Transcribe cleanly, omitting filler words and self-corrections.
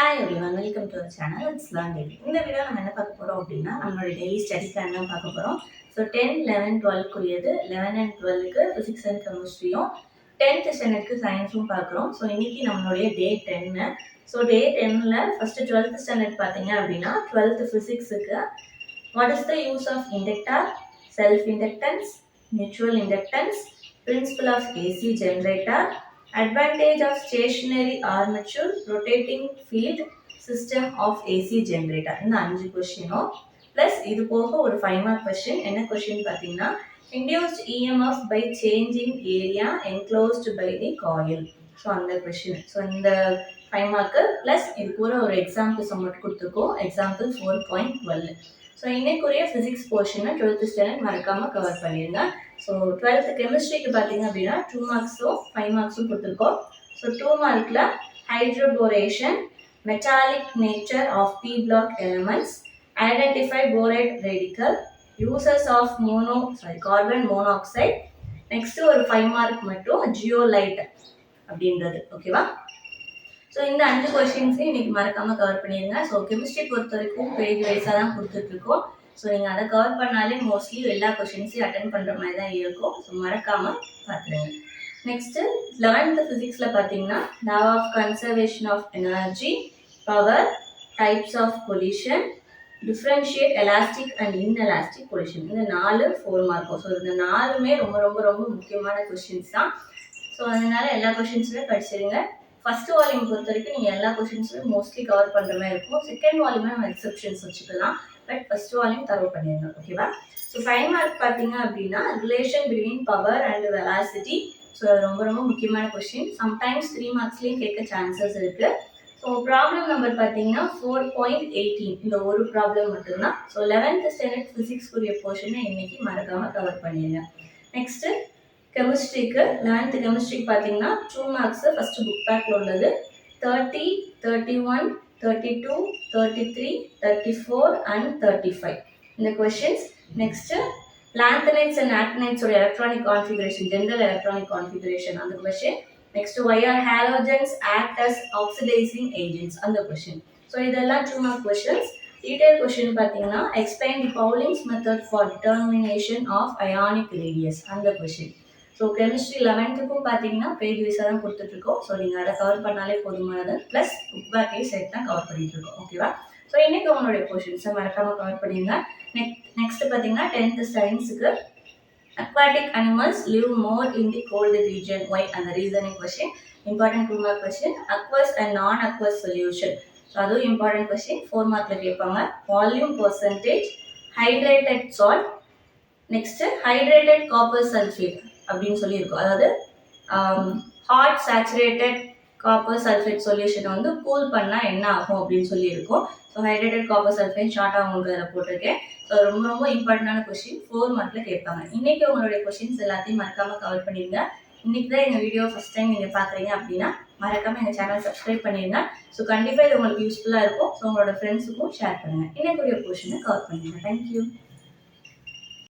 Hi everyone, welcome to our channel. It's learn daily. இந்த video நம்ம என்ன பார்க்க போகிறோம் அப்படின்னா, நம்மளோட டெய்லி ஸ்டடி பிளான் தான் பார்க்க போகிறோம். ஸோ 10, 11, 12க்குரியது 11 அண்ட் 12க்கு ஃபிசிக்ஸ் அண்ட் கெமிஸ்ட்ரியும் 10th ஸ்டாண்டர்டுக்கு சயின்ஸும் பார்க்குறோம். ஸோ இன்னைக்கு நம்மளுடைய டே 10. ஸோ டே 10ல் ஃபஸ்ட்டு 12th ஸ்டாண்டர்ட் பார்த்தீங்க அப்படின்னா 12th ஃபிசிக்ஸுக்கு what is the use of inductor, self inductance, mutual inductance, principle of AC generator, advantage of stationary armature, rotating field, system of AC generator. இந்த 5 கொஸ்டினும் plus இது போக ஒரு 5 mark question. என்ன question பார்த்தீங்கன்னா, induced EMF by changing area enclosed by the coil. So அந்த question. So இந்த 5 மார்க்கு plus இது கூட ஒரு எக்ஸாம்பிள் சம்மட் கொடுத்துருக்கோம். எக்ஸாம்பிள் 4.12. ஸோ இன்னைக்குரிய ஃபிசிக்ஸ் போர்ஷனை 12th ஸ்டாண்டர்ட் மறக்காமல் கவர் பண்ணிடுங்க. ஸோ 12th கெமிஸ்ட்ரிக்கு பார்த்தீங்க அப்படின்னா 2 மார்க்ஸும் 5 மார்க்ஸும் கொடுத்துருக்கோம். ஸோ 2 மார்க்கில் hydroboration, metallic nature of P block elements, identify borate radical, uses of carbon monoxide. Next ஒரு 5 மார்க் மட்டும் ஜியோலைட் அப்படின்றது. ஓகேவா? ஸோ இந்த 5 கொஸ்டின்ஸையும் இன்னைக்கு மறக்காமல் கவர் பண்ணிடுங்க. ஸோ கெமிஸ்ட்ரி பொறுத்த வரைக்கும் பேஜ் வைஸாக தான் கொடுத்துட்ருக்கோம். ஸோ நீங்கள் அதை கவர் பண்ணாலே மோஸ்ட்லி எல்லா கொஸ்டின்ஸையும் அட்டென்ட் பண்ணுற மாதிரி தான் இருக்கும். ஸோ மறக்காமல் பார்த்துருங்க. நெக்ஸ்ட்டு 11th ஃபிசிக்ஸில் பார்த்தீங்கன்னா law of conservation of energy, power, types of collision, differentiate elastic and inelastic collision. இந்த 4 4 மார்க்கும். ஸோ இந்த 4மே ரொம்ப ரொம்ப ரொம்ப முக்கியமான கொஸ்டின்ஸ் தான். ஸோ அதனால எல்லா கொஸ்டின்ஸுமே படிச்சிருங்க. ஃபர்ஸ்ட் வால்யூம் பொறுத்த வரைக்கும் நீங்கள் எல்லா கொஸ்டின்ஸுமே மோஸ்ட்லி கவர் பண்ணுற மாதிரி இருக்கும். செகண்ட் வால்யூமே நம்ம எக்ஸப்ஷன்ஸ் வச்சுக்கலாம். பட் ஃபர்ஸ்ட் வால்யூம் தரவு பண்ணிடுங்க. ஓகேவா? ஸோ 5 மார்க் பார்த்தீங்க அப்படின்னா relation between power and velocity. So அது ரொம்ப ரொம்ப முக்கியமான கொஸ்டின். சம்டைம்ஸ் 3 மார்க்ஸ்லேயும் கேட்க சான்சஸ் இருக்குது. ஸோ ப்ராப்ளம் நம்பர் பார்த்தீங்கன்னா 4.18. இந்த ஒரு ப்ராப்ளம் மட்டும்தான். ஸோ 11th ஸ்டாண்டர்ட் ஃபிசிக்ஸ்க்குரிய போர்ஷனை இன்னைக்கு மறக்காமல் கவர் பண்ணிடுங்க. நெக்ஸ்ட்டு கெமிஸ்ட்ரிக்கு 11th கெமிஸ்ட்ரிக்கு பார்த்தீங்கன்னா 2 மார்க்ஸ் ஃபஸ்ட்டு புக் பேக்கில் உள்ளது. 30, 31, 32, 33, 34 and 35 இந்த கொஷின்ஸ். நெக்ஸ்ட்டு லாந்தனைட்ஸ் அண்ட் ஆக்டினைட்ஸோட electronic configuration, general electronic configuration அந்த question. Next why are halogens act as oxidising agents அந்த கொஷின். ஸோ இதெல்லாம் 2 மார்க் கொஷின்ஸ். டீடைல் கொஷின் பார்த்தீங்கன்னா explain the Pauling's method for determination of ionic radius அந்த question. So chemistry 11த்துக்கும் பார்த்தீங்கன்னா page வைஸாக தான் கொடுத்துட்ருக்கோம். ஸோ நீங்கள் அதை கவர் பண்ணாலே போதுமானது. ப்ளஸ் புக் பேக்கையும் சேர்த்து தான் கவர் பண்ணிட்டு இருக்கோம். ஓகேவா? ஸோ இன்னைக்கு உங்களுடைய போர்ஷன்ஸை மறக்காமல் கவர் பண்ணிடுங்க. நெக்ஸ்ட் பார்த்தீங்கன்னா 10th சயின்ஸுக்கு aquatic animals live more in the cold region, why அந்த reasoning question. Important 2 mark question. Aqueous and non aqueous solution. So அதுவும் இம்பார்ட்டன்ட் கொஸ்டின். 4 மார்க்கில் கேட்பாங்க. Volume percentage, hydrated salt, next hydrated copper sulphate அப்படின்னு சொல்லியிருக்கோம். அதாவது hot saturated copper sulphate சொல்யூஷனை வந்து cool பண்ணால் என்ன ஆகும் அப்படின்னு சொல்லியிருக்கோம். ஸோ ஹைட்ரேட்டட் காப்பர் சல்ஃபேட் ஷார்ட்டாக உங்களுக்கு அதில் போட்டிருக்கேன். ஸோ ரொம்ப ரொம்ப இம்பார்ட்டண்டான கொஸ்டின். 4 மார்க்கில் கேட்பாங்க. இன்றைக்கி உங்களுடைய கொஸ்டின்ஸ் எல்லாத்தையும் மறக்காமல் கவர் பண்ணிடுங்க. இன்றைக்கி தான் எங்கள் வீடியோ ஃபஸ்ட் டைம் நீங்கள் பார்க்குறீங்க அப்படின்னா மறக்காமல் எங்கள் சேனல் சப்ஸ்கிரைப் பண்ணிடுங்க. ஸோ கண்டிப்பாக இது உங்களுக்கு யூஸ்ஃபுல்லாக இருக்கும். ஸோ உங்களோட ஃப்ரெண்ட்ஸுக்கும் ஷேர் பண்ணுங்கள். இன்னைக்குரிய கொஸ்டினை கவர் பண்ணிடுங்க. தேங்க்யூ.